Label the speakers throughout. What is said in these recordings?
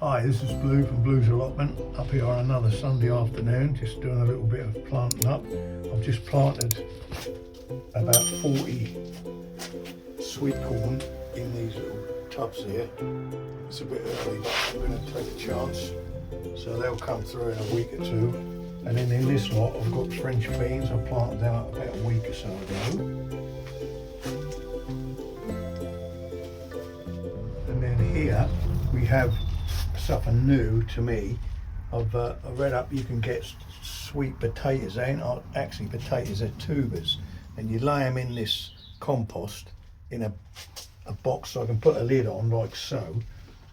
Speaker 1: Hi, this is Blue from Blue's Allotment, up here on another Sunday afternoon, just doing a little bit of planting up. I've just planted about 40 sweet corn in these little tubs here. It's a bit early, but I'm going to take a chance. So they'll come through in a week or two. And then in this lot, I've got French beans. I planted them up about a week or so ago. And then here we have something new to me. I've read up you can get sweet potatoes. They ain't actually potatoes, they're tubers, and you lay them in this compost in a box so I can put a lid on like so,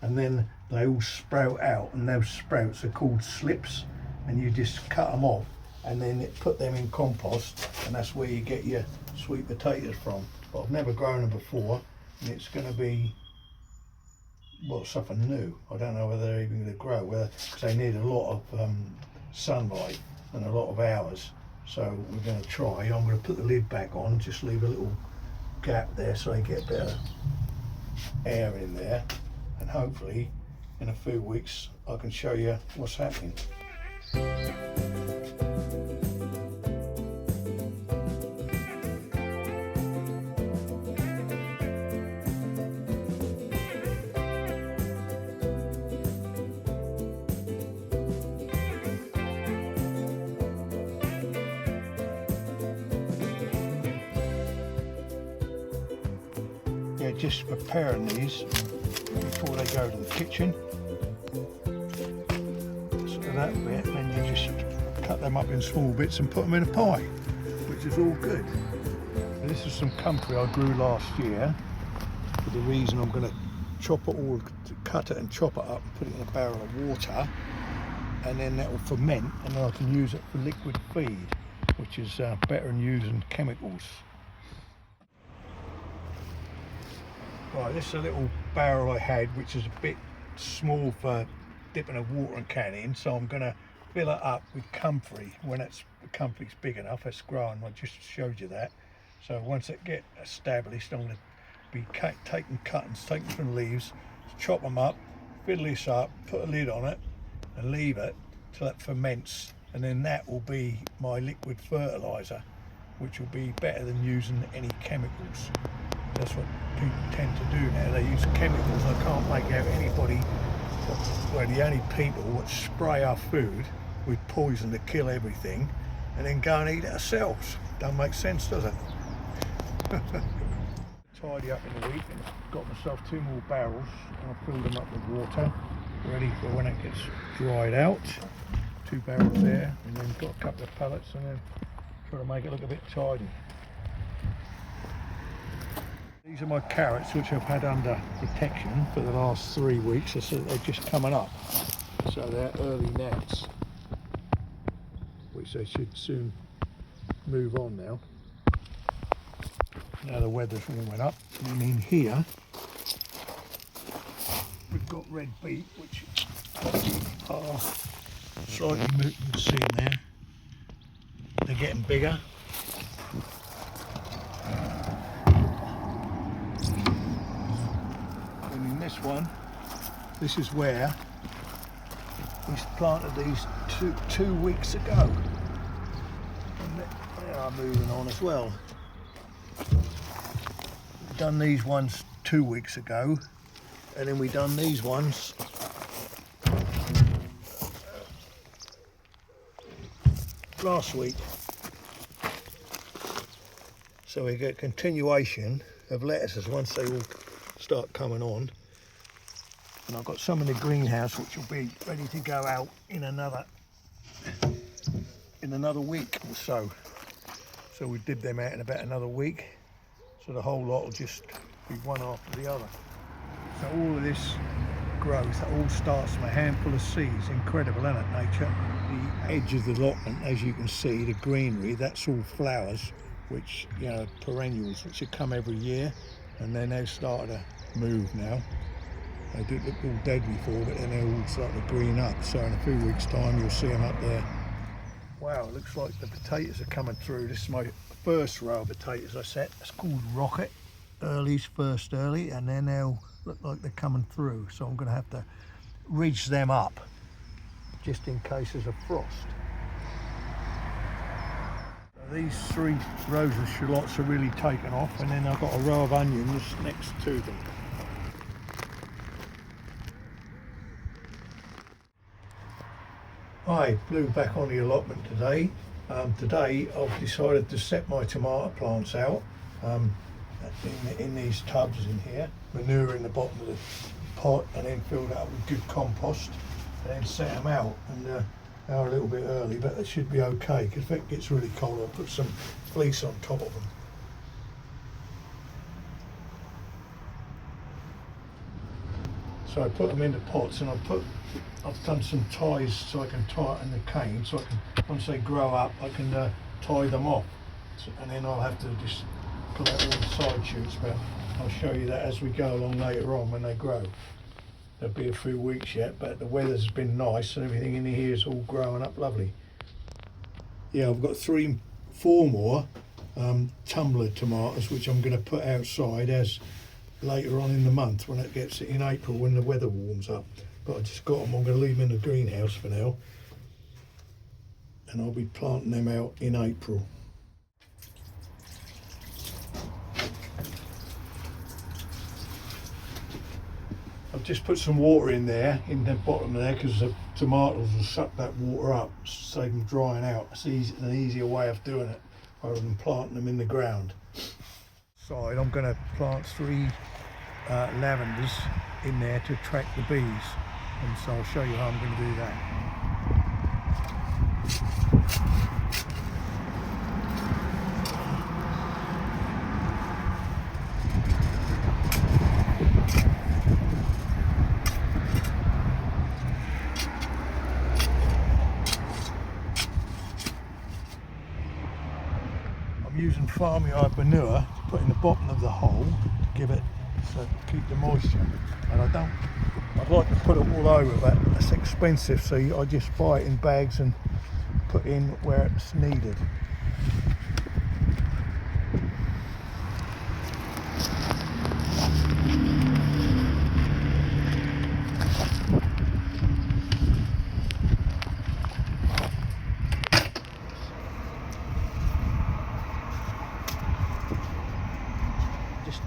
Speaker 1: and then they all sprout out, and those sprouts are called slips, and you just cut them off and then put them in compost, and that's where you get your sweet potatoes from. But I've never grown them before, and it's going to be, well, something new. I don't know whether they're even going to grow, because they need a lot of sunlight and a lot of hours. So we're going to try. I'm going to put the lid back on, just leave a little gap there so they get a bit of air in there, and hopefully in a few weeks I can show you what's happening. Yeah, just preparing these before they go to the kitchen. So that bit, then you just cut them up in small bits and put them in a pie, which is all good. And this is some comfrey I grew last year. For the reason I'm going to chop it all, cut it and chop it up and put it in a barrel of water, and then that will ferment, and then I can use it for liquid feed, which is better than using chemicals. Right, this is a little barrel I had, which is a bit small for dipping a watering can in, so I'm going to fill it up with comfrey. When the comfrey's big enough, it's growing. I just showed you that. So once it gets established, I'm going to be taking cuttings, taking some leaves, chop them up, fill this up, put a lid on it, and leave it till it ferments, and then that will be my liquid fertilizer, which will be better than using any chemicals. That's what people tend to do now. They use chemicals. I can't make out anybody, well, the only people that spray our food with poison to kill everything and then go and eat it ourselves. Don't make sense, does it? Tidy up in a week and got myself 2 more barrels, and I filled them up with water, ready for when it gets dried out. 2 barrels there, and then got a couple of pallets, and then try to make it look a bit tidy. These are my carrots, which I've had under protection for the last 3 weeks. So they're just coming up, so they're early gnats, which they should soon move on now. Now the weather's warming up. And in here we've got red beet, which are slightly, you can see in there, they're getting bigger. This one, this is where we planted these two weeks ago, and they are moving on as well. We've done these ones 2 weeks ago, and then we done these ones last week. So we get continuation of lettuces once they all start coming on. And I've got some in the greenhouse which will be ready to go out in another week or so. So we dib them out in about another week. So the whole lot will just be one after the other. So all of this growth, it all starts from a handful of seeds. Incredible, isn't it, nature? The edge of the allotment, as you can see, the greenery, that's all flowers, which, you know, perennials, which have come every year, and they're now starting to move now. They did look all dead before, but then they're all starting to green up. So in a few weeks' time, you'll see them up there. Wow, it looks like the potatoes are coming through. This is my first row of potatoes I set. It's called Rocket, early's first early, and then they'll look like they're coming through. So I'm going to have to ridge them up just in case there's a frost. So these 3 rows of shallots are really taken off, and then I've got a row of onions next to them. Hi, Blue back on the allotment today. Today I've decided to set my tomato plants out in these tubs in here, manure in the bottom of the pot, and then fill that up with good compost, and then set them out. And they are a little bit early, but it should be okay, because if it gets really cold I'll put some fleece on top of them. So I put them in the pots, and I've done some ties so I can tighten the cane, so I can, once they grow up, I can tie them off. So, and then I'll have to just pull out all the side shoots, but I'll show you that as we go along later on when they grow. There'll be a few weeks yet, but the weather's been nice and everything in here is all growing up lovely. Yeah, I've got 4 more tumbler tomatoes which I'm going to put outside as later on in the month, when it gets in April, when the weather warms up. But I just got them, I'm going to leave them in the greenhouse for now, and I'll be planting them out in April. I've just put some water in there, in the bottom there, because the tomatoes will suck that water up, save them drying out. It's an easier way of doing it, rather than planting them in the ground. Side, I'm going to plant 3 lavenders in there to attract the bees, and so I'll show you how I'm going to do that. I'm using farmyard manure to put in the bottom of the hole to give it, so keep the moisture, and I'd like to put it all over, but it's expensive, so I just buy it in bags and put in where it's needed.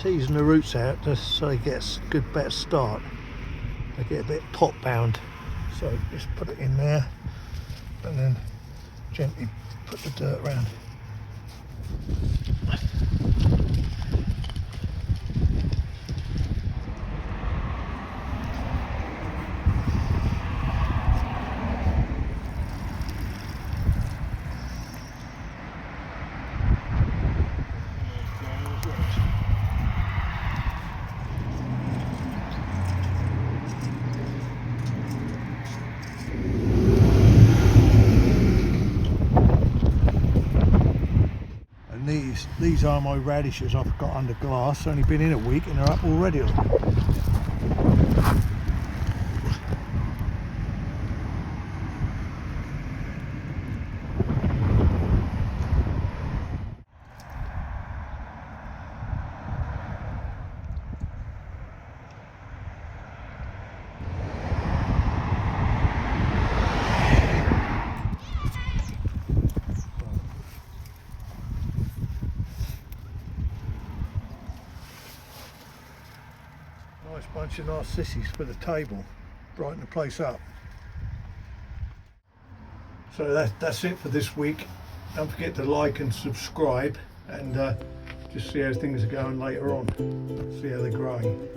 Speaker 1: Teasing the roots out just so it gets a good better start. They get a bit pot bound, so just put it in there and then gently put the dirt around. These are my radishes I've got under glass. Only been in a week and they're up already. Nice bunch of narcissus for the table, brighten the place up. So that's it for this week. Don't forget to like and subscribe, and just see how things are going later on, see how they're growing.